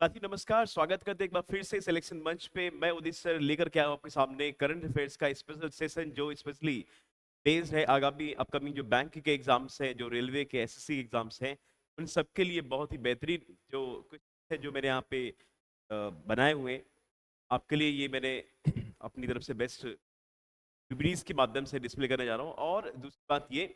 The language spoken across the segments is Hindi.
साथी नमस्कार, स्वागत करते हैं एक बार फिर से सिलेक्शन मंच पे। मैं उदित सर लेकर के आया हूं आपके सामने करंट अफेयर्स का स्पेशल सेशन, जो स्पेशली बेस्ड है आगामी अपकमिंग जो बैंक के एग्जाम्स हैं, जो रेलवे के एसएससी एग्जाम्स हैं, उन सब के लिए बहुत ही बेहतरीन जो कुछ है जो मैंने यहाँ पे बनाए हुए हैं आपके लिए। ये मैंने अपनी तरफ से बेस्ट पीपीटीज के माध्यम से डिस्प्ले करने जा रहा हूँ। और दूसरी बात ये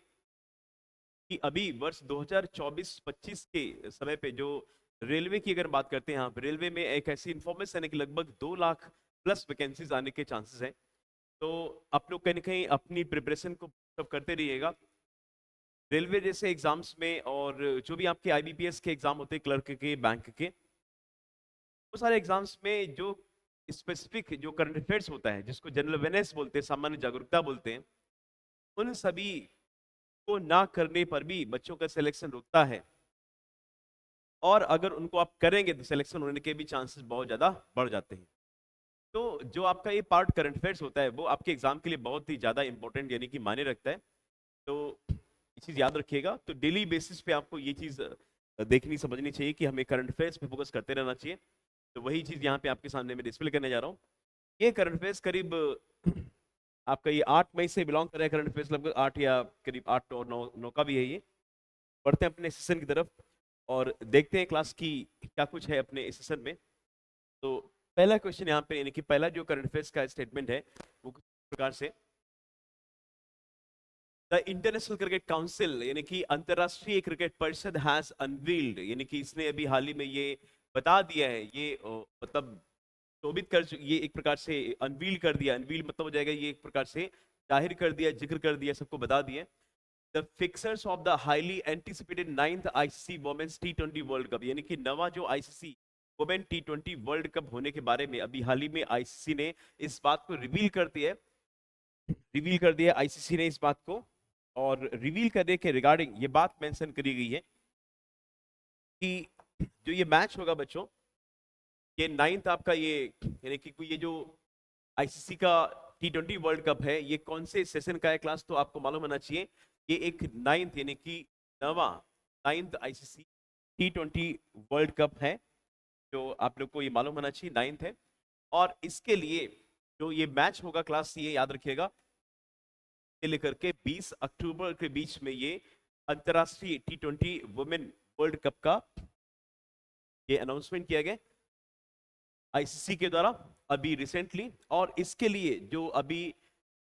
कि अभी वर्ष 2024-25 के समय पे जो रेलवे की अगर बात करते हैं, यहाँ पे रेलवे में एक ऐसी इंफॉर्मेशन है कि लगभग 2 लाख प्लस वैकेंसीज आने के चांसेस हैं। तो आप लोग कहीं ना कहीं अपनी प्रिपरेशन को सब करते रहिएगा। रेलवे जैसे एग्जाम्स में और जो भी आपके आईबीपीएस के एग्जाम होते हैं, क्लर्क के, बैंक के, वो सारे एग्जाम्स में जो स्पेसिफिक जो करंट अफेयर्स होता है, जिसको जनरल अवेयरनेस बोलते हैं, सामान्य जागरूकता बोलते हैं, उन सभी को ना करने पर भी बच्चों का सिलेक्शन रुकता है। और अगर उनको आप करेंगे तो सिलेक्शन होने के भी चांसेस बहुत ज़्यादा बढ़ जाते हैं। तो जो आपका ये पार्ट करंट अफेयर्स होता है, वो आपके एग्जाम के लिए बहुत ही ज़्यादा इंपॉर्टेंट यानी कि मायने रखता है। तो ये चीज़ याद रखिएगा। तो डेली बेसिस पे आपको ये चीज़ देखनी समझनी चाहिए कि हमें करंट अफेयर्स पे फोकस करते रहना चाहिए। तो वही चीज़ यहाँ पे आपके सामने मैं डिस्प्ले करने जा रहा हूँ। ये करंट अफेयर्स करीब आपका ये 8 मई से बिलोंग कर रहा है। करंट अफेयर्स लगभग 8 या करीब 8 और 9 का भी है ये। बढ़ते हैं अपने सेशन की तरफ और देखते हैं क्लास की क्या कुछ है अपने इस सेशन में। तो पहला क्वेश्चन यहाँ पे यानी कि पहला जो करंट अफेयर्स का स्टेटमेंट है वो कुछ प्रकार से, द इंटरनेशनल क्रिकेट काउंसिल यानी कि अंतरराष्ट्रीय क्रिकेट परिषद हैज अनवील्ड, यानी कि इसने अभी हाल ही में ये बता दिया है, ये मतलब शोभित कर ये एक प्रकार से अनवील कर दिया। अनवील मतलब हो जाएगा ये एक प्रकार से जाहिर कर दिया, जिक्र कर दिया, सबको बता दिया। The fixtures of the highly anticipated 9th ICC women's टी20 वर्ल्ड कप, यानी कि नवा जो आईसीसी वुमेन टी20 वर्ल्ड कप होने के बारे में अभी हाल ही में आईसीसी ने इस बात को रिवील कर दिया आईसीसी ने इस बात को। और रिवील करने के रिगार्डिंग ये बात मेंशन करी गई है कि जो ये मैच होगा बच्चों, ये 9th आपका ये यानी कि ये जो आईसीसी का टी20 वर्ल्ड कप है, ये कौन से सेशन का है क्लास, तो आपको मालूम होना चाहिए। ये एक 9th यानी कि नवा 9th आईसीसी टी20 वर्ल्ड कप है, जो आप लोग को ये मालूम होना चाहिए 9th है। और इसके लिए जो ये मैच होगा क्लास, ये याद रखिएगा, से लेकर के 20 अक्टूबर के बीच में ये अंतरराष्ट्रीय टी20 वुमेन वर्ल्ड कप का ये अनाउंसमेंट किया गया आईसीसी के द्वारा अभी रिसेंटली। और इसके लिए जो अभी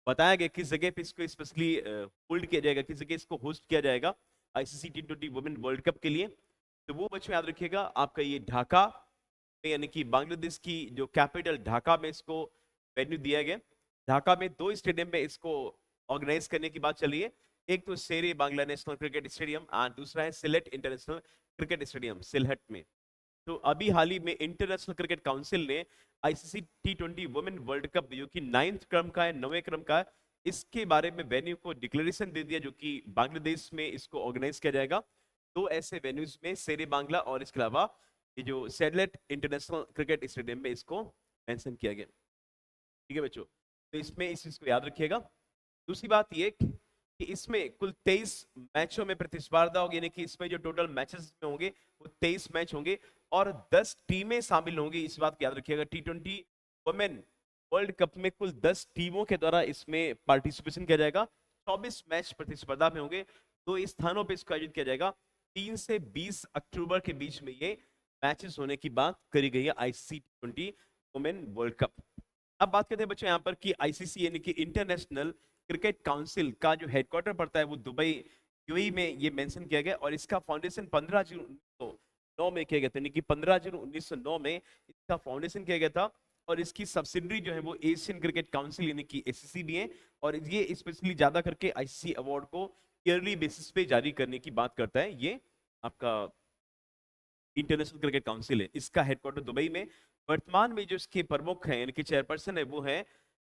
बताया गया किस जगह पे इसको स्पेशली होल्ड किया जाएगा, किस जगह इसको होस्ट किया जाएगा आईसीसी टी20 वुमेन वर्ल्ड कप के लिए, तो वो बच्चों याद रखिएगा आपका ये ढाका में, यानी कि बांग्लादेश की जो कैपिटल ढाका में इसको वेन्यू दिया गया। ढाका में 2 स्टेडियम में इसको ऑर्गेनाइज करने की बात चली है। एक तो शेरे बांग्ला नेशनल क्रिकेट स्टेडियम और दूसरा है Sylhet international cricket stadium Sylhet में। तो अभी हाल ही में इंटरनेशनल क्रिकेट काउंसिल ने आईसीसी टी20 वुमेन वर्ल्ड कप जो कि 9th क्रम का है, 9वें क्रम का है, इसके बारे में वेन्यू को डिक्लेरेशन दे दिया, जो कि बांग्लादेश में इसको ऑर्गेनाइज किया जाएगा। 2 ऐसे वेन्यूज में शेरे बांग्ला और इसके अलावा ये जो सैडलेट इंटरनेशनल क्रिकेट स्टेडियम में इसको मेंशन किया गया। ठीक है बच्चों, तो इसमें इस चीज को याद रखिएगा। दूसरी बात ये कि इसमें कुल 23 मैचों में प्रतिस्पर्धा होगी, यानी कि इसमें जो टोटल मैचेस में होंगे वो 23 मैच होंगे और 10 टीमें शामिल होंगी। इस बात को याद रखिएगा, टी20 वुमेन वर्ल्ड कप में कुल 10 टीमों के द्वारा इसमें पार्टिसिपेशन किया जाएगा। 24 मैच प्रतिस्पर्धा में होंगे, 2 स्थानों पर इसको आयोजित किया जाएगा। 3 से 20 अक्टूबर के बीच में ये मैचेस होने की बात करी गई है आईसीसी टी20 वुमेन वर्ल्ड कप। अब बात करते हैं बच्चों यहाँ पर कि आईसीसी यानी कि इंटरनेशनल क्रिकेट काउंसिल का जो हेडक्वार्टर पड़ता है वो दुबई यूएई में ये मेंशन किया गया। और इसका फाउंडेशन 15 जून 1909 में किया गया था, यानी कि 15 जून 1909 में इसका फाउंडेशन किया गया था। और इसकी सब्सिडरी जो है वो एशियन क्रिकेट काउंसिल यानी कि एसीसी भी है। और ये स्पेशली ज्यादा करके आईसीसी अवार्ड को ईयरली बेसिस पे जारी करने की बात करता है। ये आपका इंटरनेशनल क्रिकेट काउंसिल है, इसका हेडक्वार्टर दुबई में। वर्तमान में जो इसके प्रमुख हैं यानी कि चेयरपर्सन है वो है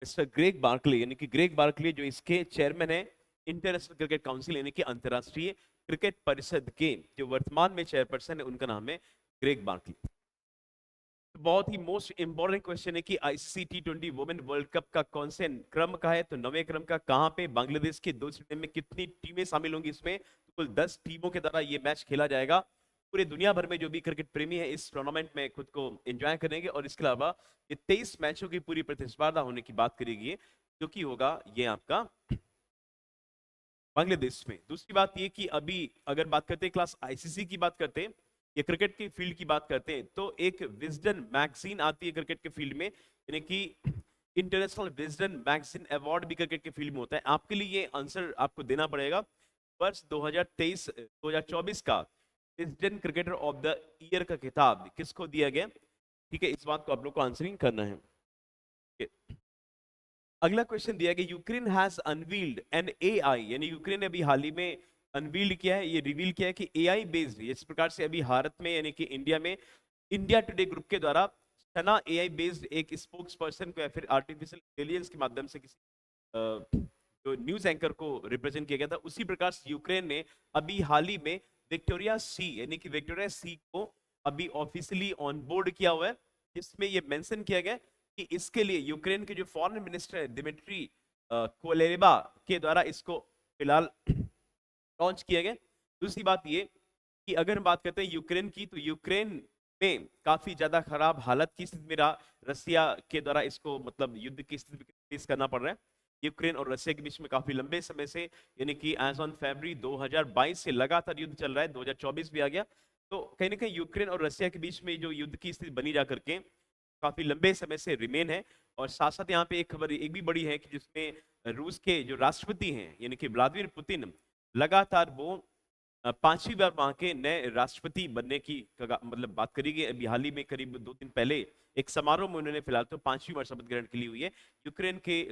मिस्टर ग्रेग बार्कले, यानी कि ग्रेग बार्कले जो इसके चेयरमैन है इंटरनेशनल क्रिकेट काउंसिल यानी कि अंतरराष्ट्रीय क्रिकेट परिषद के जो वर्तमान में चेयरपर्सन है उनका नाम है ग्रेग बार्कले। तो बहुत ही मोस्ट इंपॉर्टेंट क्वेश्चन है कि आईसीसी टी20 वुमेन वर्ल्ड कप का कौन से क्रम का है, तो 9वें क्रम का। कहां पे? बांग्लादेश के 2 स्टेडियम में। कितनी टीमें शामिल होंगी इसमें? तो कुल 10 टीमों के द्वारा ये मैच खेला जाएगा। पूरे दुनिया भर में जो भी क्रिकेट प्रेमी है इस टूर्नामेंट में खुद को एंजॉय करेंगे। और इसके अलावा ये 23 मैचों की पूरी प्रतिस्पर्धा होने की बात करेगी, जो कि होगा ये आपका बांग्लादेश में। दूसरी बात ये कि अभी अगर बात करते हैं क्लास आईसीसी की बात करते हैं या क्रिकेट की फील्ड की बात करते हैं, तो एक विजडन मैगजीन आती है क्रिकेट के फील्ड में, यानी कि इंटरनेशनल विजडन मैगजीन अवार्ड भी क्रिकेट के फील्ड में होता है। आपके लिए ये आंसर आपको देना पड़ेगा। वर्ष 2023-2024 का Wisden cricketer of the year का खिताब किसको दिया गया, ठीक है, इस बात को आप लोग को आंसरिंग करना है। अगला क्वेश्चन दिया गया, Ukraine has unveiled an AI, यानी यूक्रेन ने अभी हाल ही में अनवील्ड किया है, ये रिवील किया है कि एआई बेस्ड, इस प्रकार से अभी भारत में यानी कि इंडिया में इंडिया टुडे ग्रुप के द्वारा सना एआई बेस्ड एक स्पोक्स पर्सन को या फिर आर्टिफिशियल इंटेलिजेंस के माध्यम से किसी जो न्यूज एंकर को रिप्रेजेंट किया गया था, उसी प्रकार से यूक्रेन ने अभी हाल ही में विक्टोरिया सी यानी कि विक्टोरिया सी को अभी ऑफिशियली ऑन बोर्ड किया हुआ है, जिसमें यह मेंशन किया गया कि इसके लिए यूक्रेन के जो फॉरेन मिनिस्टर है दिमित्री कोलेबा के द्वारा इसको फिलहाल लॉन्च किया गया। दूसरी बात ये कि अगर हम बात करते हैं यूक्रेन की, तो यूक्रेन में काफी ज्यादा खराब हालत की स्थिति में रहा, रसिया के द्वारा इसको मतलब युद्ध की स्थिति फेस करना पड़ रहा है। यूक्रेन और रसिया के बीच में काफी लंबे समय से यानी कि एज ऑन फरवरी 2022 से लगातार युद्ध चल रहा है, 2024 भी आ गया, तो कहीं ना कहीं यूक्रेन और रसिया के बीच में जो युद्ध की स्थिति बनी जा करके काफी लंबे समय से रिमेन है। और साथ साथ यहाँ पे एक खबर एक भी बड़ी है कि जिसमें रूस के जो राष्ट्रपति हैं यानी कि व्लादिमीर पुतिन लगातार वो पांचवी बार वहां के नए राष्ट्रपति बनने की मतलब बात करेगी। अभी हाल ही में करीब 2 दिन पहले एक समारोह में उन्होंने फिलहाल तो 5वीं बार शपथ ग्रहण के लिए हुई है यूक्रेन के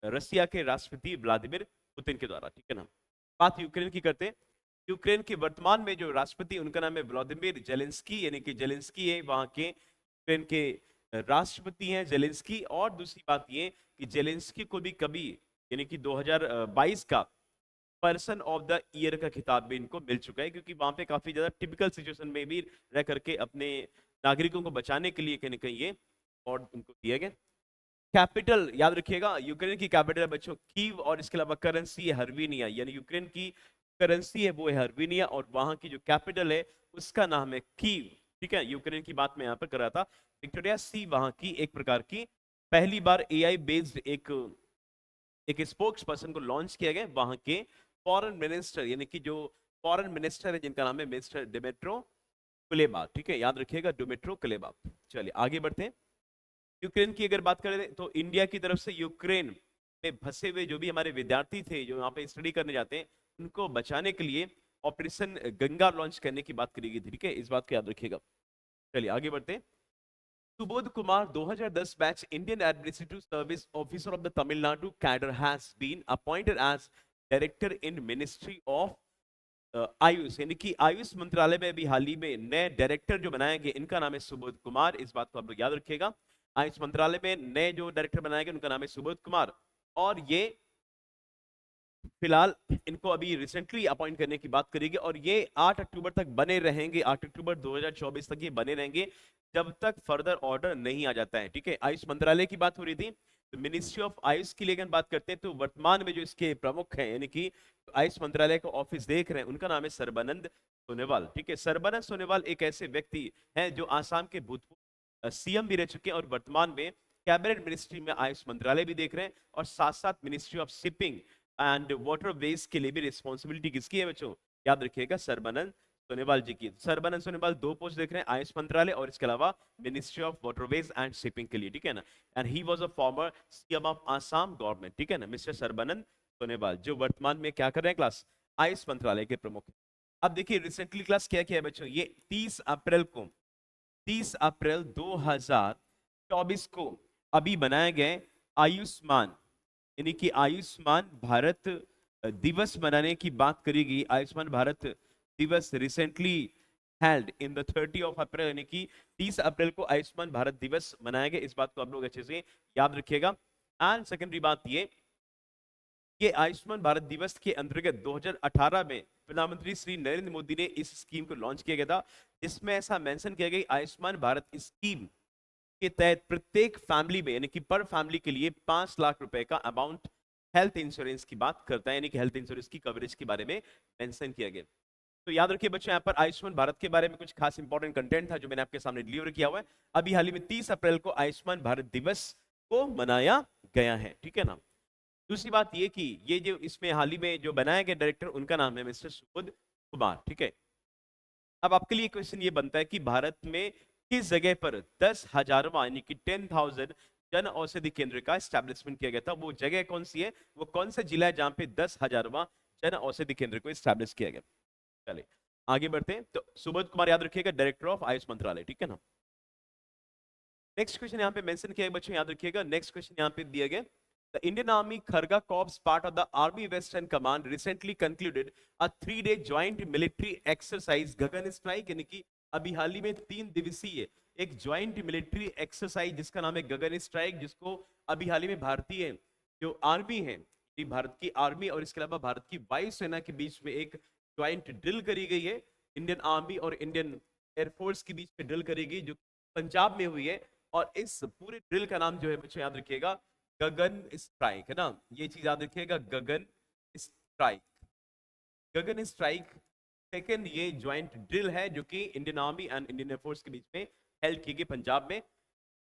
रसिया के राष्ट्रपति व्लादिमीर पुतिन के द्वारा, ठीक है ना। बात यूक्रेन की करते हैं। यूक्रेन के वर्तमान में जो राष्ट्रपति उनका नाम है व्लादिमीर जेलेंस्की, यानी कि जेलेंस्की है वहां के यूक्रेन के राष्ट्रपति हैं जेलेंस्की। और दूसरी बात ये कि जेलेंस्की को भी कभी यानी कि 2022 का पर्सन ऑफ द ईयर का खिताब भी इनको मिल चुका है, क्योंकि वहां पे काफी ज्यादा टिपिकल सिचुएशन में भी रह करके अपने नागरिकों को बचाने के लिए कहीं ना कहीं ये अवार्ड उनको दिया गया। कैपिटल याद रखिएगा, यूक्रेन की कैपिटल बच्चों कीव, और इसके अलावा करेंसी है हर्विनिया, यानी यूक्रेन की करेंसी है वो है हर्विनिया और वहां की जो कैपिटल है उसका नाम है कीव, ठीक है। यूक्रेन की बात मैं यहाँ पर कर रहा था। विक्टोरिया सी वहां की एक प्रकार की पहली बार एआई बेस्ड एक स्पोक्स पर्सन को लॉन्च किया गया वहां के फॉरेन मिनिस्टर, यानी कि जो फॉरेन मिनिस्टर है जिनका नाम है मिस्टर डिमिट्रो कुलेबा, ठीक है, याद रखिएगा डिमिट्रो कुलेबा। चलिए आगे बढ़ते हैं। यूक्रेन की अगर बात करें तो इंडिया की तरफ से यूक्रेन में फंसे हुए जो भी हमारे विद्यार्थी थे जो यहाँ पे स्टडी करने जाते हैं उनको बचाने के लिए ऑपरेशन गंगा लॉन्च करने की बात करी गई थी, ठीक है, इस बात को याद रखिएगा। चलिए आगे बढ़ते हैं। Subodh Kumar 2010 batch Indian administrative service officer of the Tamil Nadu cadre has been appointed as director in ministry of AYUSH, यानी कि आयुष मंत्रालय में अभी हाल ही में नए डायरेक्टर जो बनाए गए इनका नाम है सुबोध कुमार, इस बात को आप लोग याद रखिएगा। आयुष मंत्रालय में नए जो डायरेक्टर बनाए गए उनका नाम है सुबोध कुमार, और ये फिलहाल इनको अभी रिसेंटली अपॉइंट करने की बात करेगी और ये 8 अक्टूबर तक बने रहेंगे, 8 अक्टूबर 2024 तक ये बने रहेंगे जब तक फर्दर ऑर्डर नहीं आ जाता है, ठीक है। आयुष मंत्रालय की बात हो रही थी, तो मिनिस्ट्री ऑफ आयुष की लेकिन बात करते हैं तो वर्तमान में जो इसके प्रमुख हैं यानी कि आयुष मंत्रालय का ऑफिस देख रहे हैं उनका नाम है सर्बानंद सोनोवाल, ठीक है। सर्बानंद सोनोवाल एक ऐसे व्यक्ति हैं जो आसाम के भूतपूर्व सीएम भी रह चुके हैं और वर्तमान में कैबिनेट मिनिस्ट्री में आयुष मंत्रालय भी देख रहे हैं और साथ साथ ministry of shipping and water veg के लिए भी रिस्पॉन्सिबिलिटी किसकी है बच्चों, याद रखिएगा सर्बानंद सोनोवाल जी की। सर्बानंद सोनोवाल 2 पोस्ट देख रहे हैं, आयुष मंत्रालय और इसके अलावा ministry of waterways and shipping के लिए, ठीक है ना। And he was a former CM of Assam government, ठीक है ना, मिस्टर सर्बानंद सोनोवाल जो वर्तमान में क्या कर रहे हैं क्लास आयुष मंत्रालय के प्रमुख। अब देखिए रिसेंटली क्लास क्या किया है बच्चों, ये 30 अप्रैल 2024 को अभी बनाए गए आयुष्मान यानी कि आयुष्मान भारत दिवस मनाने की बात करेगी। आयुष्मान भारत दिवस recently held in the 30 of April, यानी कि 30 अप्रैल को आयुष्मान भारत दिवस मनाया गया, इस बात को आप लोग अच्छे से याद रखिएगा। एंड सेकेंडरी बात ये आयुष्मान भारत दिवस के अंतर्गत 2018 में प्रधानमंत्री श्री नरेंद्र मोदी ने इस स्कीम को लॉन्च किया गया था, जिसमें ऐसा मेंशन किया गया आयुष्मान भारत स्कीम के तहत प्रत्येक फैमिली में यानी कि पर फैमिली के लिए 5 लाख रुपए का अमाउंट हेल्थ इंश्योरेंस की बात करता है, यानी कि हेल्थ इंश्योरेंस की कवरेज के बारे में मेंशन किया गया। तो याद रखिए बच्चों, यहाँ पर आयुष्मान भारत के बारे में कुछ खास इंपॉर्टेंट कंटेंट था जो मैंने आपके सामने डिलीवर किया हुआ है। अभी हाल ही में 30 अप्रैल को आयुष्मान भारत दिवस को मनाया गया है, ठीक है ना। दूसरी बात ये कि ये जो इसमें हाल ही में जो बनाया गया डायरेक्टर, उनका नाम है मिस्टर सुबोध कुमार, ठीक है। अब आपके लिए क्वेश्चन ये बनता है कि भारत में किस जगह पर 10,000वां यानी कि 10,000 जन औषधि केंद्र का स्टैब्लिशमेंट किया गया था? वो जगह कौन सी है, वो कौन सा जिला है जहां पे 10,000वां जन औषधि केंद्र को स्टैब्लिश किया गया? चलिए आगे बढ़ते हैं। तो सुबोध कुमार याद रखिएगा, डायरेक्टर ऑफ आयुष मंत्रालय, ठीक है ना। नेक्स्ट क्वेश्चन यहाँ पे मेंशन किया है बच्चों, याद रखिएगा। नेक्स्ट क्वेश्चन यहाँ पे दिया गया, The Indian Army Kharga Corps, part of the Army Western Command, recently concluded a 3-day joint military exercise Gagan strike, यानी कि अभी हाल ही में 3 दिवसीय एक ज्वाइंट मिलिट्री एक्सरसाइज जिसका नाम है गगन स्ट्राइक, जिसको अभी हाल ही में भारतीय जो आर्मी है, भारत की आर्मी और इसके अलावा भारत की वायुसेना के बीच में एक ज्वाइंट ड्रिल करी गई है। इंडियन आर्मी और इंडियन एयरफोर्स के बीच में ड्रिल करी गई जो पंजाब में हुई है। और इस पूरे ड्रिल का नाम जो है बच्चों याद रखिएगा गगन स्ट्राइक, है ना। ये चीज याद रखिएगा, गगन स्ट्राइक। गगन स्ट्राइक सेकंड ये ज्वाइंट ड्रिल है जो कि Indian army and Indian air force के बीच में हेल्ड की गई पंजाब में।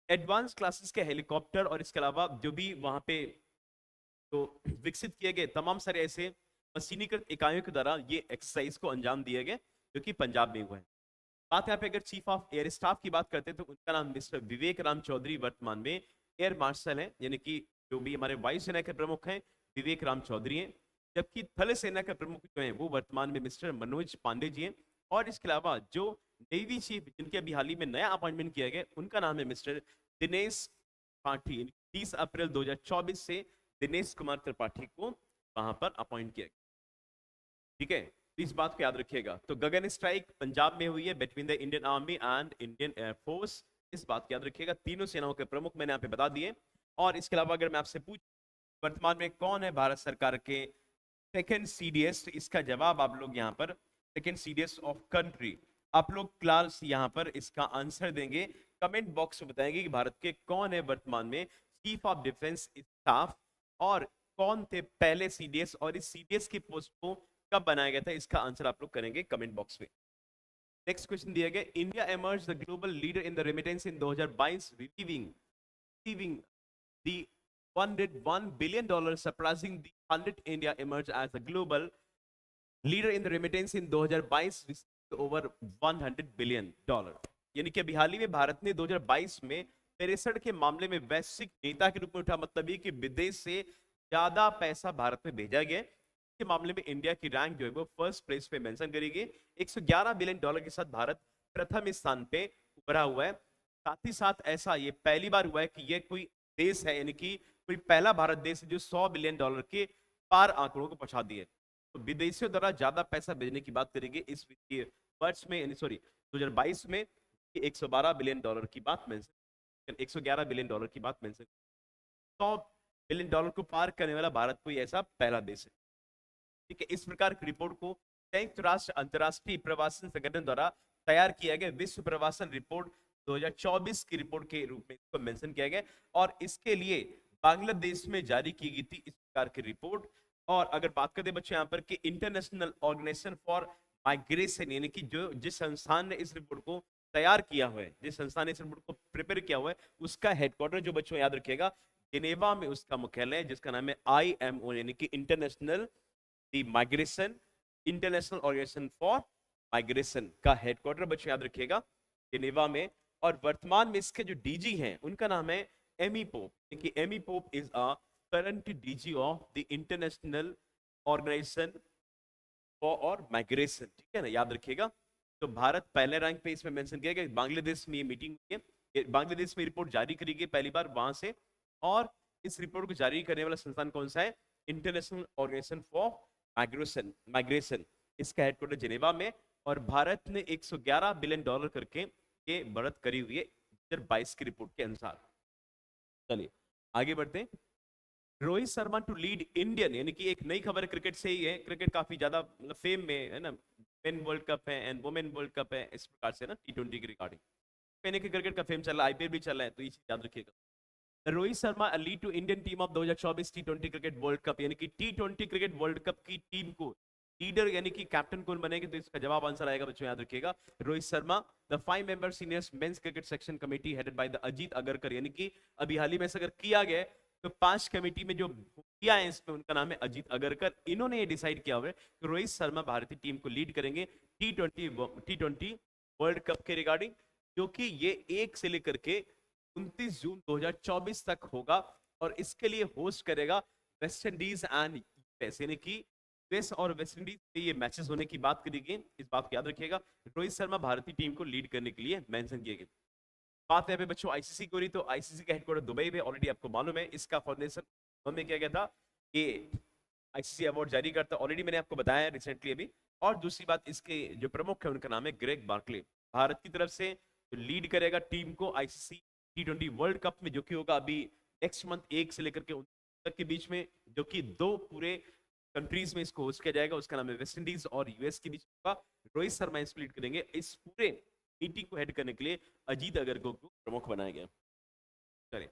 एडवांस क्लासेस के हेलीकॉप्टर और इसके अलावा जो भी वहां पे तो विकसित किए गए तमाम सारे ऐसे मशीनीकृत इकाइयों के द्वारा ये एक्सरसाइज को अंजाम दिए गए जो कि पंजाब में हुआ है। बात यहाँ पे अगर चीफ ऑफ एयर स्टाफ की बात करते हैं तो उनका नाम मिस्टर विवेक राम चौधरी वर्तमान में एयर मार्शल है, यानी कि जो भी हमारे वायुसेना के प्रमुख हैं विवेक राम चौधरी हैं। जबकि थल सेना के प्रमुख जो हैं वो वर्तमान में मिस्टर मनोज पांडे जी हैं। और इसके अलावा जो नेवी चीफ जिनके अभी हाल ही में नया अपॉइंटमेंट किया गया उनका नाम है मिस्टर दिनेश त्रिपाठी। 30 अप्रैल 2024 से दिनेश कुमार त्रिपाठी को वहां पर अपॉइंट किया गया, ठीक है। इस बात को याद रखिएगा। तो गगन स्ट्राइक पंजाब में हुई है between the Indian army and Indian air force. इस बात को याद रखिएगा। तीनों सेनाओं के प्रमुख मैंने यहाँ पे बता दिए। और इसके अलावा अगर मैं आपसे पूछ वर्तमान में कौन है भारत सरकार के सेकंड सीडीएस, तो इसका जवाब आप लोग यहाँ पर सेकंड सीडीएस ऑफ कंट्री, आप लोग क्लास यहाँ पर इसका आंसर देंगे, कमेंट बॉक्स में बताएंगे कि भारत के कौन है वर्तमान में चीफ ऑफ डिफेंस स्टाफ और कौन थे पहले सीडीएस, और इस सीडीएस की पोस्ट को कब बनाया गया था। इसका आंसर आप लोग करेंगे कमेंट बॉक्स में। नेक्स्ट क्वेश्चन दिया गया, India emerge the global leader in the remittance in 2022 receiving the $101 billion, surpassing the 100. India emerged as the global leader in the remittance in 2022 received over $100 billion। यानी कि अभी हाल ही में भारत ने 2022 में 63 के मामले में वैश्विक नेता के रूप में उठा, मतलब ये कि विदेश से ज्यादा पैसा भारत में भेजा गया। के मामले में इंडिया की रैंक जो है वो फर्स्ट प्लेस पे मेंशन करी गई। $111 बिलियन के साथ भारत प्रथम स्थान पे उभरा हुआ है। साथ ही साथ ऐसा ये पहली बार हुआ है कि ये कोई देश है, यानी कि कोई पहला भारत देश है जो $100 बिलियन के पार आंकड़ों को पहुंचा दिए। तो विदेशियों द्वारा ज्यादा पैसा भेजने की बात करेंगे इस वित्तीय वर्ष में, यानी सॉरी 2022 में $112 बिलियन की बात मेंशन, $111 बिलियन की बात मेंशन। $100 बिलियन को पार करने वाला भारत कोई ऐसा पहला देश है, ठीक है। इस प्रकार की रिपोर्ट को संयुक्त राष्ट्र अंतरराष्ट्रीय प्रवासन संगठन द्वारा तैयार किया गया विश्व प्रवासन रिपोर्ट 2024 की रिपोर्ट के रूप में इसको मेंशन किया गया। और इसके लिए बांग्लादेश में जारी की गई थी इस प्रकार की रिपोर्ट। और अगर बात करते बच्चों यहाँ पर कि इंटरनेशनल ऑर्गेनाइजेशन फॉर माइग्रेशन, यानी कि जो जिस संस्थान ने इस रिपोर्ट को तैयार किया हुआ है, जिस संस्थान ने इस रिपोर्ट को प्रिपेयर किया हुआ है, उसका हेडक्वार्टर जो बच्चों याद रखिएगा जिनेवा में उसका मुख्यालय है, जिसका नाम है IMO, यानी कि international migration, international organisation for migration का हेडक्वार्टर बच्चों याद रखिएगा जिनेवा में। और वर्तमान में इसके जो डीजी हैं उनका नाम है एमी पोप, कि Amy Pope is a current DG of the international organisation for migration, ठीक है ना, याद रखिएगा। तो भारत पहले रैंक पे इसमें मेंशन किया गया। बांग्लादेश में ये मीटिंग हुई है, बांग्लादेश में रिपोर्ट जारी करी गई पहली बार वहां से। और इस रिपोर्ट को जारी करने वाला संस्थान कौन सा है? इंटरनेशनल ऑर्गेनाइजेशन फॉर माइग्रेशन, इसका हेडक्वार्टर जिनेवा में। और भारत ने $111 बिलियन करके ये बढ़त करी हुई है 2022 की रिपोर्ट के अनुसार। चलिए आगे बढ़ते हैं। Rohit Sharma to lead Indian, यानी कि एक नई खबर क्रिकेट से ही है। क्रिकेट काफी ज्यादा मतलब फेम में है ना, मेन वर्ल्ड कप है एंड वुमेन वर्ल्ड कप है, इस प्रकार से ना T20 की रिगार्डिंग पहले के क्रिकेट का फेम चल रहा है, IPL भी चल रहा है, तो ये चीज याद रखिएगा। Rohit Sharma lead to Indian team of 2024 T20 cricket world cup, यानी कि T20 क्रिकेट वर्ल्ड कप की टीम को लीडर यानी कि कैप्टन कौन बनेंगे, तो इसका जवाब आंसर आएगा बच्चों, याद रखिएगा, Rohit Sharma. The 5 member senior men's cricket section committee headed by the Ajit Agarkar, यानी कि अभी हाल ही में से अगर किया गया है तो 5 कमेटी में जो किया है इसमें उनका नाम है अजीत अगरकर। इन्होंने ये डिसाइड किया हुआ है कि रोहित शर्मा भारतीय टीम को लीड करेंगे टी20 वर्ल्ड कप के रिगार्डिंग, जो कि ये 1 से लेकर के 29 जून 2024 तक होगा, और इसके लिए होस्ट करेगा वेस्ट इंडीज एंड यूएस, यानी कि यूएस और वेस्ट इंडीज के ये मैचेस होने की बात करी गई। इस बात को याद रखिएगा, रोहित शर्मा भारतीय टीम को लीड करने के लिए मेंशन किए गए। बात है बच्चों आईसीसी की, तो आईसीसी का हेडक्वार्टर दुबई में, ऑलरेडी आपको मालूम है। इसका फाउंडेशन हमने किया गया था, ये आईसीसी अवार्ड जारी करता, ऑलरेडी मैंने आपको बताया रिसेंटली अभी। और दूसरी बात, इसके जो प्रमुख है उनका नाम है ग्रेग बार्कले। भारत की तरफ से जो लीड करेगा टीम को आईसीसी टी20 वर्ल्ड कप में, जो कि होगा अभी नेक्स्ट मंथ 1 से लेकर के 29 तक के बीच में, जो कि 2 पूरे कंट्रीज में इसको होस्ट किया जाएगा। उसका नाम है वेस्ट इंडीज और यूएस के बीच होगा। रोहित शर्मा इसको लीड करेंगे। इस पूरे मीटिंग को हेड करने के लिए अजीत अगरकर को प्रमुख बनाया गया। चलिए,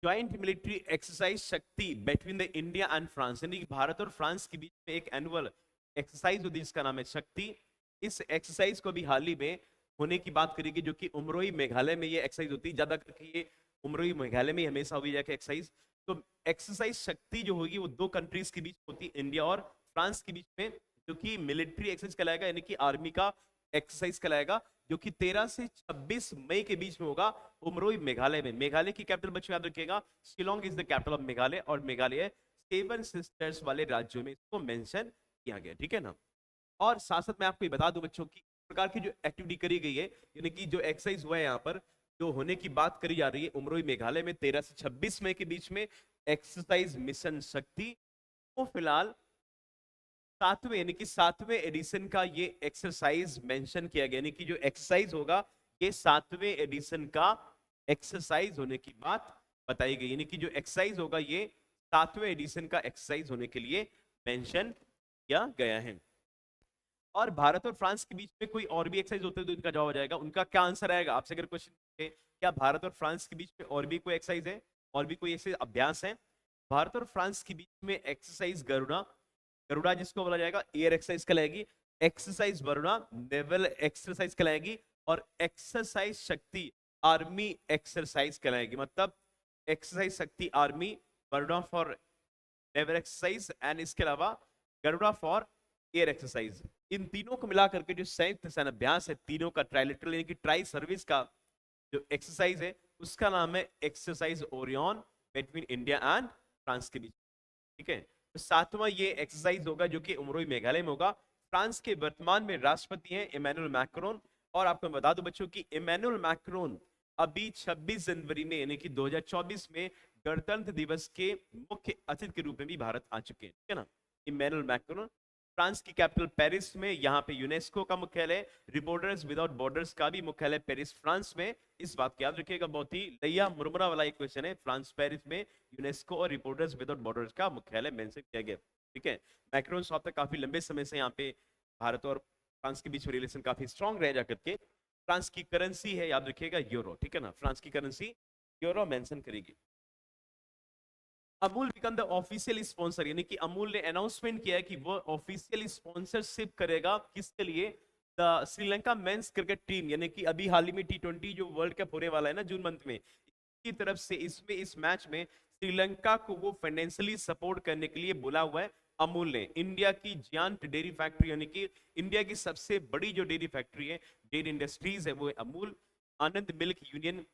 ज्वाइंट मिलिट्री एक्सरसाइज शक्ति between the India and France, यानी कि भारत और फ्रांस के बीच में एक एनुअल एक्सरसाइज होती है जिसका नाम है शक्ति। इस एक्सरसाइज को भी हाल ही में होने की बात करेगी, जो कि उमरोई मेघालय में ये एक्सरसाइज होती है, ज्यादा करके ये उमरोई मेघालय में हमेशा हुई जाके एक्सरसाइज। तो एक्सरसाइज शक्ति जो होगी वो 2 कंट्रीज के बीच होती है, इंडिया और फ्रांस के बीच में, जो कि मिलिट्री एक्सरसाइज कहलाएगा, यानी कि आर्मी का एक्सरसाइज कहलाएगा, जो कि 13 से 26 मई के बीच में होगा उमरोई मेघालय में। मेघालय की कैपिटल बच्चों याद रखिएगा, Shillong is the capital of Meghalaya, और मेघालय 7 सिस्टर्स वाले राज्यों में इसको मेंशन किया गया, ठीक है ना। और साथ साथ मैं आपको ये बता दूं बच्चों की प्रकार की जो एक्टिविटी करी गई है, यानी कि जो एक्सरसाइज हुआ है यहाँ पर, जो होने की बात करी जा रही है उमरोई मेघालय में 13 से 26 मई के बीच में, एक्सरसाइज मिशन शक्ति, वो फिलहाल 7वें यानी कि 7वें एडिशन का ये एक्सरसाइज मेंशन किया गया, यानी कि जो एक्सरसाइज होगा ये 7वें एडिशन का एक्सरसाइज होने की बात बताई गई, यानी कि जो एक्सरसाइज होगा ये 7वें एडिशन का एक्सरसाइज होने के लिए मेंशन किया गया है। और भारत और फ्रांस के बीच में कोई और भी एक्सरसाइज होते हैं तो इनका जवाब आ जाएगा। उनका क्या आंसर आएगा, आपसे अगर क्वेश्चन है क्या भारत और फ्रांस के बीच में और भी कोई एक्सरसाइज है, और भी कोई ऐसे अभ्यास है? भारत और फ्रांस के बीच में एक्सरसाइज गरुड़ा, गरुड़ा जिसको बोला जाएगा एयर एक्सरसाइज कहलाएगी, एक्सरसाइज वरुणा नेवल एक्सरसाइज कहलाएगी, और एक्सरसाइज शक्ति आर्मी एक्सरसाइज कहलाएगी। मतलब एक्सरसाइज शक्ति army, Varuna for naval exercise, and इसके अलावा गरुड़ा फॉर एयर एक्सरसाइज। इन तीनों को मिलाकर के जो संयुक्त सैन्य अभ्यास है, तीनों का ट्राइलेटरल यानी कि ट्राई सर्विस का जो एक्सरसाइज है, उसका नाम है exercise Orion between India and France के बीच, ठीक है। तो 7वां ये एक्सरसाइज होगा जो कि उमरोई मेघालय में होगा। फ्रांस के वर्तमान में राष्ट्रपति हैं इमैनुअल मैक्रोन, और आपको बता दूं बच्चों की इमैनुअल मैक्रोन अभी 26 जनवरी में यानी कि 2024 में गणतंत्र दिवस के मुख्य अतिथि के रूप में भी भारत आ चुके हैं, ठीक है ना। इमैनुअल मैक्रोन, फ्रांस की कैपिटल पेरिस में, यहाँ पे यूनेस्को का मुख्यालय, रिपोर्टर्स विदाउट बॉर्डर्स का भी मुख्यालय पेरिस फ्रांस में। इस बात को याद रखिएगा, बहुत ही लैया मुरमुरा वाला एक क्वेश्चन है। फ्रांस पेरिस में यूनेस्को और रिपोर्टर्स विदाउट बॉर्डर्स का मुख्यालय मेंशन किया गया, ठीक है। मैक्रोन साहब तक काफी लंबे समय से यहाँ पे भारत और फ्रांस के बीच में रिलेशन काफी स्ट्रॉन्ग रह जाकर के। फ्रांस की करेंसी है याद रखिएगा यूरो, ठीक है ना, फ्रांस की करेंसी यूरो मेंशन करेगी। Amul become the official sponsor, यानी कि अमूल ने अनाउंसमेंट किया है कि वो ऑफिशियल स्पॉन्सरशिप करेगा किसके लिए, the Sri Lanka men's cricket team, यानी कि अभी हाल ही में टी20 जो वर्ल्ड कप होने वाला है ना जून मंथ में, की तरफ से इसमें इस मैच में श्रीलंका को वो फाइनेंशियली सपोर्ट करने के लिए बोला हुआ है अमूल ने। इंडिया की जियांट डेयरी फैक्ट्री, यानी कि इंडिया की सबसे बड़ी जो डेयरी फैक्ट्री है, डेयरी इंडस्ट्रीज है, वो है अमूल आनंद मिल्क यूनियन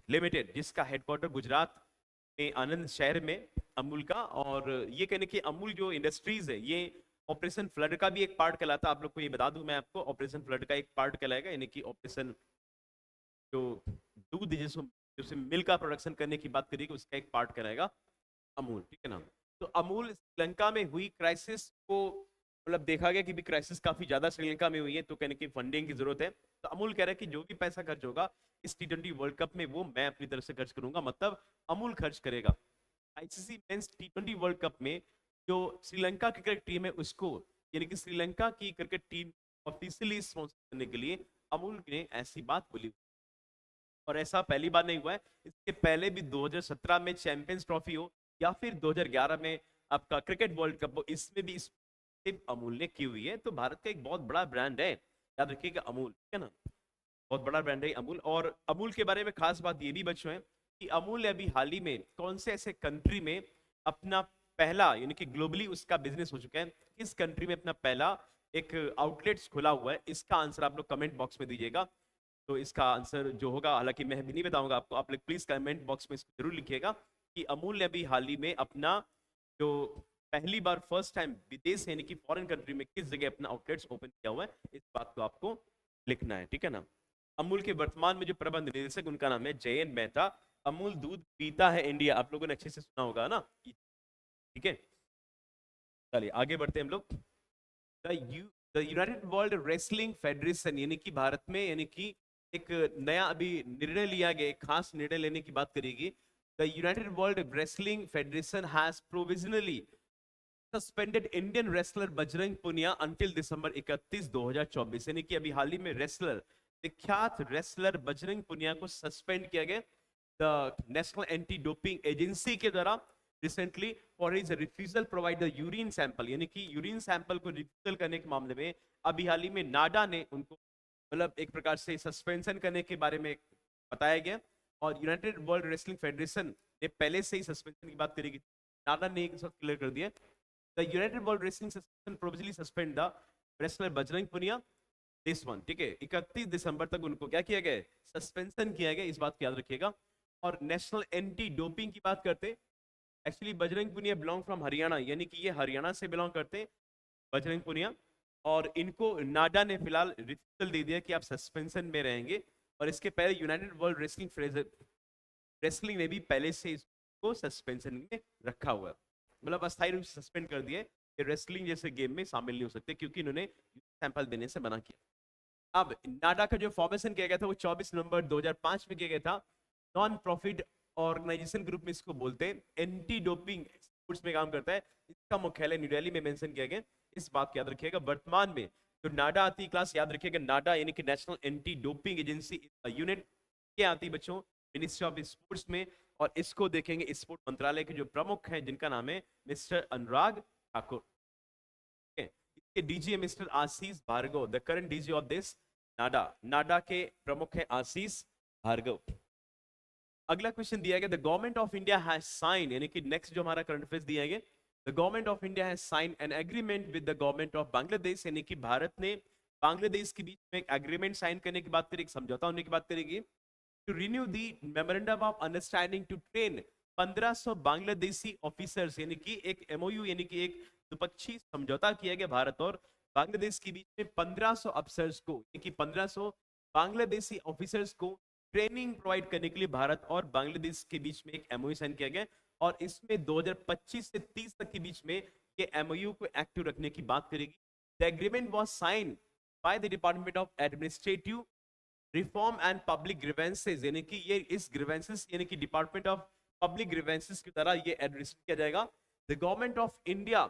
लिमिटेड, जिसका हेडक्वार्टर गुजरात में आनंद शहर में अमूल का। और ये कहने की अमूल जो इंडस्ट्रीज है ये ऑपरेशन फ्लड का भी एक पार्ट कहलाता है। आप लोग को ये बता दूं मैं आपको, ऑपरेशन फ्लड का एक पार्ट कहलाएगा, यानी कि ऑपरेशन जो दूध जैसे मिल्क का प्रोडक्शन करने की बात करेगी उसका एक पार्ट कहलाएगा अमूल, ठीक है ना। तो अमूल श्रीलंका में हुई क्राइसिस को, मतलब देखा गया कि भी क्राइसिस काफी ज्यादा श्रीलंका में हुई है, तो कहने की फंडिंग की जरूरत है। तो अमूल कह रहा है कि जो भी पैसा खर्च होगा इस टी20 वर्ल्ड कप में वो मैं अपनी तरफ से खर्च करूंगा, मतलब अमूल खर्च करेगा। आईसीसी मेंस टी20 वर्ल्ड कप में जो श्रीलंका क्रिकेट टीम है उसको, यानी कि श्रीलंका की क्रिकेट टीम ऑफिशियली स्पॉन्सर करने के लिए अमूल ने ऐसी बात बोली। और ऐसा पहली बार नहीं हुआ है, इसके पहले भी 2017 में चैंपियंस ट्रॉफी हो या फिर 2011 में आपका क्रिकेट वर्ल्ड कप हो, इसमें भी पार्टनरशिप अमूल ने की हुई है। तो भारत का एक बहुत बड़ा ब्रांड है, याद रखिएगा अमूल, ठीक है ना, बहुत बड़ा ब्रांड है अमूल। और अमूल के बारे में खास बात ये भी बच्चों है कि अमूल ने अभी हाल ही में कौन से ऐसे कंट्री में अपना पहला, यानी कि ग्लोबली उसका बिजनेस हो चुका है, किस कंट्री में अपना पहला एक आउटलेट्स खुला हुआ है, इसका आंसर आप लोग कमेंट बॉक्स में दीजिएगा। तो इसका आंसर जो होगा, हालांकि मैं भी नहीं बताऊंगा आपको, आप लोग प्लीज कमेंट बॉक्स में इसको जरूर लिखिएगा कि अमूल ने अभी हाल ही में अपना जो पहली बार फर्स्ट टाइम विदेश यानी कि फॉरेन कंट्री में किस जगह अपना आउटलेट्स ओपन किया हुआ है, इस बात को आपको लिखना है, ठीक है ना। अमूल के वर्तमान में जो प्रबंध निदेशक उनका नाम है जयंत मेहता। अमूल दूध पीता है इंडिया, आप लोगों ने अच्छे से सुना होगा ना, ठीक है। चलिए आगे बढ़ते हैं हम लोग। The United World Wrestling federation, यानी कि भारत में, यानी कि एक नया अभी निर्णय लिया गया, एक खास निर्णय लेने की बात करेगी। The United World Wrestling Federation has provisionally suspended Indian wrestler Bajrang Punia until December 31, 2024, यानी कि अभी हाल ही में रेसलर, विख्यात रेसलर बजरंग पुनिया को सस्पेंड किया गया the national anti doping agency के द्वारा recently for his refusal provide the urine sample, यानी कि यूरिन सैंपल को रिफ्यूजल करने के मामले में अभी हाल ही में नाडा ने उनको मतलब एक प्रकार से सस्पेंशन करने के बारे में बताया गया। और यूनाइटेड वर्ल्ड रेसलिंग फेडरेशन ने पहले से ही सस्पेंशन की बात करेगी, नाडा ने एक साथ क्लियर कर दिया। The United World Wrestling federation provisionally suspend the wrestler Bajrang Punia this one, ठीक है, 31 दिसंबर तक उनको क्या किया गया, सस्पेंशन किया गया, इस बात को याद रखिएगा। और नेशनल एंटी डोपिंग की बात करते, actually Bajrang Punia belong from Haryana, यानी कि ये हरियाणा से बिलोंग करते बजरंग पुनिया, और इनको नाडा ने फिलहाल रिफ्यूजल दे दिया कि आप सस्पेंशन में रहेंगे। और इसके पहले यूनाइटेड वर्ल्ड रेसलिंग ने भी पहले से इसको सस्पेंशन में रखा हुआ है, मतलब अस्थायी रूप से सस्पेंड कर दिया कि रेसलिंग जैसे गेम में शामिल नहीं हो सकते, क्योंकि इन्होंने सैंपल देने से मना किया। अब नाडा का जो फॉर्मेशन किया गया था वो 24 नवंबर 2005 में किया गया था। नॉन प्रॉफिट ऑर्गेनाइजेशन ग्रुप में इसको बोलते हैं, एंटी डोपिंग स्पोर्ट्स में काम करता है। इसका मुख्यालय न्यू दिल्ली में मेंशन किया गया, इस बात को याद रखिएगा। वर्तमान में जो नाडा आती है क्लास, याद रखिएगा, नाडा यानी कि national anti doping agency unit, क्या आती है बच्चों, मिनिस्ट्री ऑफ स्पोर्ट्स में। और इसको देखेंगे स्पोर्ट मंत्रालय के जो प्रमुख हैं, जिनका नाम है मिस्टर अनुराग ठाकुर, इसके डीजी है mister Ashish Bhargav, the current DG of this NADA. NADA के प्रमुख है आशीष भार्गव। अगला क्वेश्चन दिया गया, the government of India has sign, यानी कि नेक्स्ट जो हमारा करंट अफेयर्स दिया गया, the government of India has sign an agreement with the government of Bangladesh, यानी कि भारत ने बांग्लादेश के बीच में एक एग्रीमेंट साइन करने की बात करेगी, समझौता होने की बात करेगी, to renew the memorandum of understanding to train 1500 Bangladeshi officers, यानी कि एक एमओयू, यानी कि एक द्विपक्षीय समझौता किया गया भारत और बांग्लादेश के बीच में 1500 अफसर्स को, यानी कि 1500 बांग्लादेशी ऑफिसर्स को ट्रेनिंग प्रोवाइड करने के लिए भारत और बांग्लादेश के बीच में एक एमओयू साइन किया गया। और इसमें 2025 से 30 तक के बीच में ये एमओयू को एक्टिव रखने की बात करेगी। The agreement was signed by the department of administrative reform and public grievances, यानी कि ये इस ग्रीवेंसेस यानी कि डिपार्टमेंट ऑफ पब्लिक ग्रीवेंसेस की तरह ये एडमिनिस्ट्रेट किया जाएगा। The government of India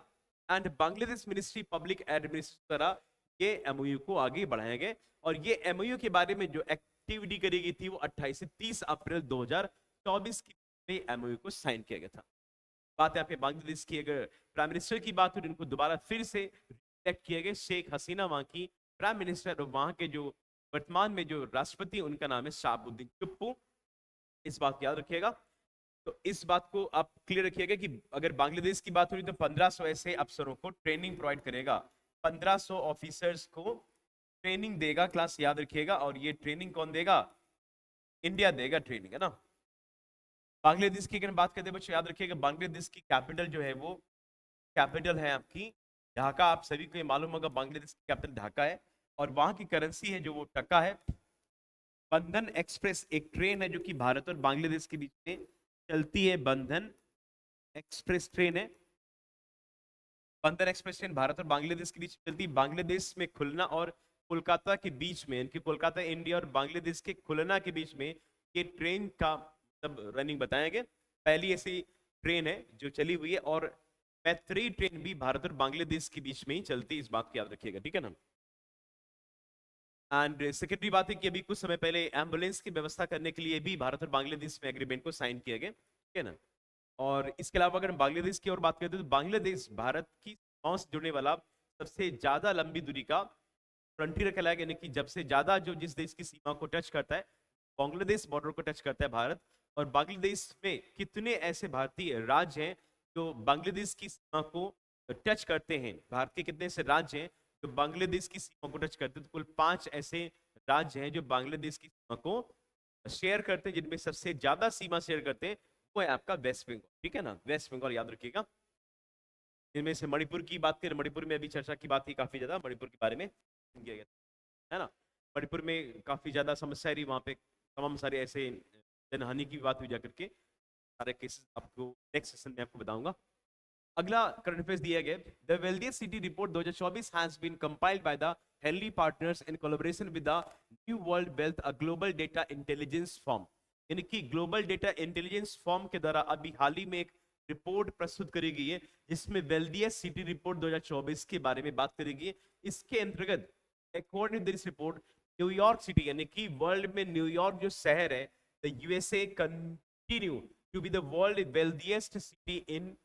and Bangladesh ministry public administration द्वारा ये एमओयू को आगे बढ़ाया गया। और ये एमओयू के बारे में जो एक्टिविटी करी गई थी वो 28 से 30 अप्रैल 2024 की एमओयू को साइन किया गया था। बात है यहाँ पे बांग्लादेश की, अगर प्राइम मिनिस्टर की बात हो, इनको दोबारा फिर से रिलेक्ट किए गए शेख हसीना वहां की प्राइम मिनिस्टर, और वहां के जो वर्तमान में जो राष्ट्रपति उनका नाम है शाहबुद्दीन चुप्पू, इस बात को याद रखिएगा। तो इस बात को आप क्लियर रखिएगा कि अगर बांग्लादेश की बात हो रही तो 1500 ऐसे अफसरों को ट्रेनिंग प्रोवाइड करेगा, 1500 ऑफिसर्स को ट्रेनिंग देगा, क्लास याद रखिएगा। और ये ट्रेनिंग कौन देगा, इंडिया देगा ट्रेनिंग, है ना। बांग्लादेश की अगर बात करते हैं बच्चों, याद रखिएगा बांग्लादेश की कैपिटल जो है वो कैपिटल है आपकी ढाका, आप सभी को ये मालूम होगा बांग्लादेश की कैपिटल ढाका है। और वहां की करेंसी है जो वो टका है। बंधन एक्सप्रेस एक ट्रेन है जो कि भारत और बांग्लादेश के बीच में चलती है, बंधन एक्सप्रेस ट्रेन है। बंधन एक्सप्रेस ट्रेन भारत और बांग्लादेश के बीच चलती है, बांग्लादेश में खुलना और कोलकाता के बीच में, इनकी कोलकाता इंडिया और बांग्लादेश के खुलना के बीच में ये ट्रेन का मतलब रनिंग बताया गया। पहली ऐसी ट्रेन है जो चली हुई है, और मैत्री ट्रेन भी भारत और बांग्लादेश के बीच में ही चलती है, इस बात को याद रखिएगा, ठीक है ना। एंड सेकेंडरी बात है कि अभी कुछ समय पहले एम्बुलेंस की व्यवस्था करने के लिए भी भारत और बांग्लादेश में एग्रीमेंट को साइन किया गया, ठीक है ना। और इसके अलावा अगर हम बांग्लादेश की और बात करते हैं तो बांग्लादेश भारत की गांव से जुड़ने वाला सबसे ज्यादा लंबी दूरी का फ्रंटियर कहलाएगा, यानी कि जब से ज्यादा जो जिस देश की सीमा को टच करता है, बांग्लादेश बॉर्डर को टच करता है भारत। और बांग्लादेश में कितने ऐसे भारतीय राज्य हैं जो बांग्लादेश की सीमा को टच करते हैं? भारत के कितने ऐसे राज्य हैं जो बांग्लादेश की सीमा को टच करते हैं? तो कुल 5 ऐसे राज्य हैं जो बांग्लादेश की सीमा को शेयर करते हैं, जिनमें सबसे ज्यादा सीमा शेयर करते हैं वो है आपका वेस्ट बंगाल। ठीक है ना, वेस्ट बंगाल याद रखिएगा। इनमें से मणिपुर की बात करें, मणिपुर में अभी चर्चा की बात की काफी ज्यादा मणिपुर के बारे में किया गया, है ना। मणिपुर में काफी ज्यादा समस्या रही, वहां पे तमाम सारे ऐसे जनहानि की बात हुई जाकर के, सारे केसेस आपको नेक्स्ट सेशन में आपको बताऊंगा। अगला करंट अफेयर्स दिया गया, the wealthiest city report 2024 has been compiled by the Henley partners in collaboration with the New World Wealth, a global data intelligence firm. यानी कि ग्लोबल डेटा इंटेलिजेंस फर्म के द्वारा अभी हाल ही में एक रिपोर्ट प्रस्तुत करी गई है, जिसमें वेल्दिएस्ट सिटी रिपोर्ट 2024 के बारे में बात करी गई है। इसके अंतर्गत according to this report, New York city यानी कि वर्ल्ड में न्यूयॉर्क जो शहर है, the USA continue to be the world wealthiest city in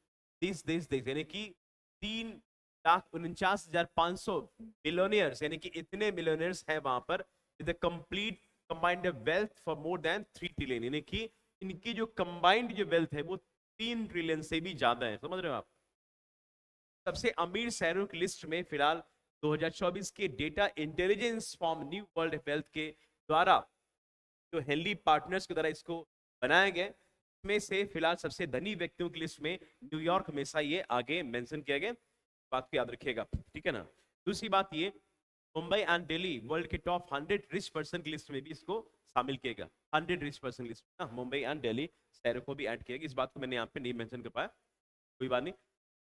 this यानी कि 3,49,500 मिलियनियर्स, यानी कि इतने मिलियनियर्स हैं वहां पर, with the complete combined wealth for more than 3 trillion, यानी कि इनकी जो कंबाइंड जो वेल्थ है वो 3 ट्रिलियन से भी ज्यादा है। समझ रहे हो आप? सबसे अमीर शहरों की लिस्ट में फिलहाल 2024 के data intelligence form new World wealth के द्वारा, जो हेनली पार्टनर्स के द्वारा इसको बनाया गया, में से फिलहाल सबसे धनी व्यक्तियों की लिस्ट में न्यूयॉर्क हमेशा ये आगे मेंशन किया गया, बात को याद रखिएगा। ठीक है ना। दूसरी बात ये, मुंबई एंड दिल्ली वर्ल्ड के टॉप 100 रिच पर्सन की लिस्ट में भी इसको शामिल किया गया। 100 रिच पर्सन लिस्ट में मुंबई एंड दिल्ली शहरों को भी ऐड किया गया। इस बात को मैंने यहाँ पे नहीं मेंशन कर पाया, कोई बात नहीं।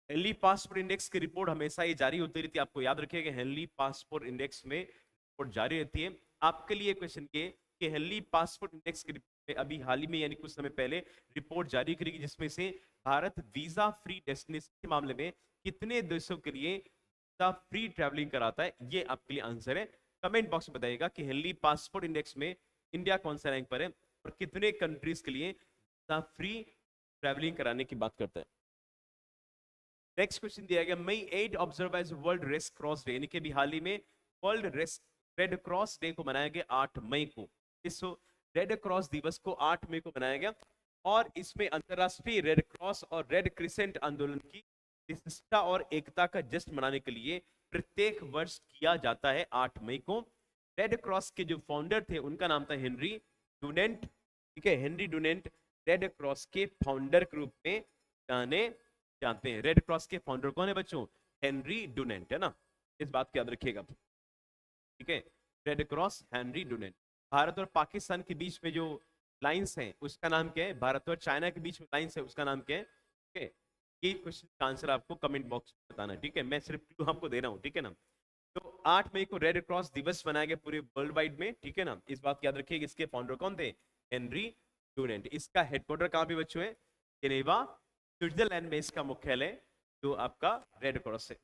हेनली पासपोर्ट इंडेक्स की रिपोर्ट हमेशा ये जारी होती रहती है, आपको याद रखिएगा। हेनली पासपोर्ट इंडेक्स में रिपोर्ट जारी रहती है। आपके लिए क्वेश्चन ये कि हेनली पासपोर्ट इंडेक्स की अभी हाल ही में यानी कुछ समय पहले रिपोर्ट जारी करेगी, जिसमें से भारत वीजा फ्री डेस्टिनेशन के मामले में कितने देशों के लिए वीजा फ्री ट्रैवलिंग कराता है, ये आपके लिए आंसर है। कमेंट बॉक्स में बताइएगा कि हेनली पासपोर्ट इंडेक्स में इंडिया कौन सा रैंक पर है और कितने कंट्रीज के लिए वीजा फ्री ट्रैवलिंग कराने की बात करता है। नेक्स्ट क्वेश्चन दिया गया, May 8 observe as world red cross day, यानी कि अभी हाल ही में वर्ल्ड रेड क्रॉस डे को मनाया गया 8 मई को। इस रेड क्रॉस दिवस को 8 मई को मनाया गया और इसमें अंतरराष्ट्रीय रेड क्रॉस और रेड क्रिसेंट आंदोलन की विशिष्टता और एकता का जश्न मनाने के लिए प्रत्येक वर्ष किया जाता है 8 मई को। रेड क्रॉस के जो फाउंडर थे उनका नाम था हेनरी डुनेंट। ठीक है, हेनरी डुनेंट रेड क्रॉस के फाउंडर के रूप में जाने जानते हैं। रेड क्रॉस के फाउंडर कौन है बच्चों? हेनरी डुनेंट, है ना, इस बात को याद रखिएगा। ठीक है, red cross Henry Dunant. Bharat और पाकिस्तान के बीच में जो लाइंस हैं उसका नाम क्या है? भारत और चाइना के बीच में लाइंस है उसका नाम क्या है? ठीक है, ये क्वेश्चन का आंसर आपको कमेंट बॉक्स में बताना है। ठीक है, मैं सिर्फ क्लू आपको दे रहा हूँ। ठीक है ना। तो 8 मई को रेड क्रॉस दिवस मनाया गया पूरे वर्ल्ड वाइड में। ठीक है ना, इस बात को याद रखिएगा। इसके फाउंडर कौन थे? Henry Dunant. इसका हेडक्वार्टर कहाँ पे बच्चों है? जेनेवा स्विट्जरलैंड में इसका मुख्यालय जो आपका रेड क्रॉस है।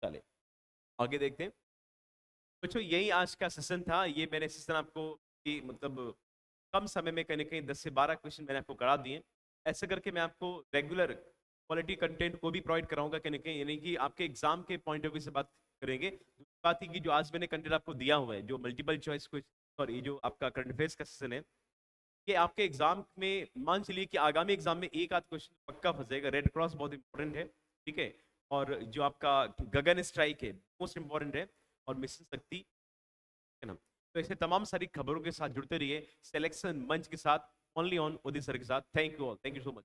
चले आगे देखते हैं बच्चों, यही आज का सेशन था। ये मैंने सेशन आपको मतलब कम समय में कहीं ना कहीं 10 से 12 क्वेश्चन मैंने आपको करा दिए। ऐसे करके मैं आपको रेगुलर क्वालिटी कंटेंट को भी प्रोवाइड कराऊंगा कहीं ना कहीं, यानी कि आपके एग्जाम के पॉइंट ऑफ व्यू से बात करेंगे। दूसरी बात है कि जो आज मैंने कंटेंट आपको दिया हुआ है, जो मल्टीपल चॉइस क्वेश्चन और ये जो आपका करंट अफेयर्स का सेशन है, कि आपके एग्जाम में मान चलिए कि आगामी एग्जाम में एक आध क्वेश्चन पक्का फंसेगा। रेड क्रॉस बहुत इंपॉर्टेंट है। ठीक है, और जो आपका गगन स्ट्राइक है मोस्ट इंपॉर्टेंट है, और मिशन शक्ति, है ना। तो ऐसे तमाम सारी खबरों के साथ जुड़ते रहिए सिलेक्शन मंच के साथ, ओनली ऑन उदित सर के साथ। Thank you all, thank you so much.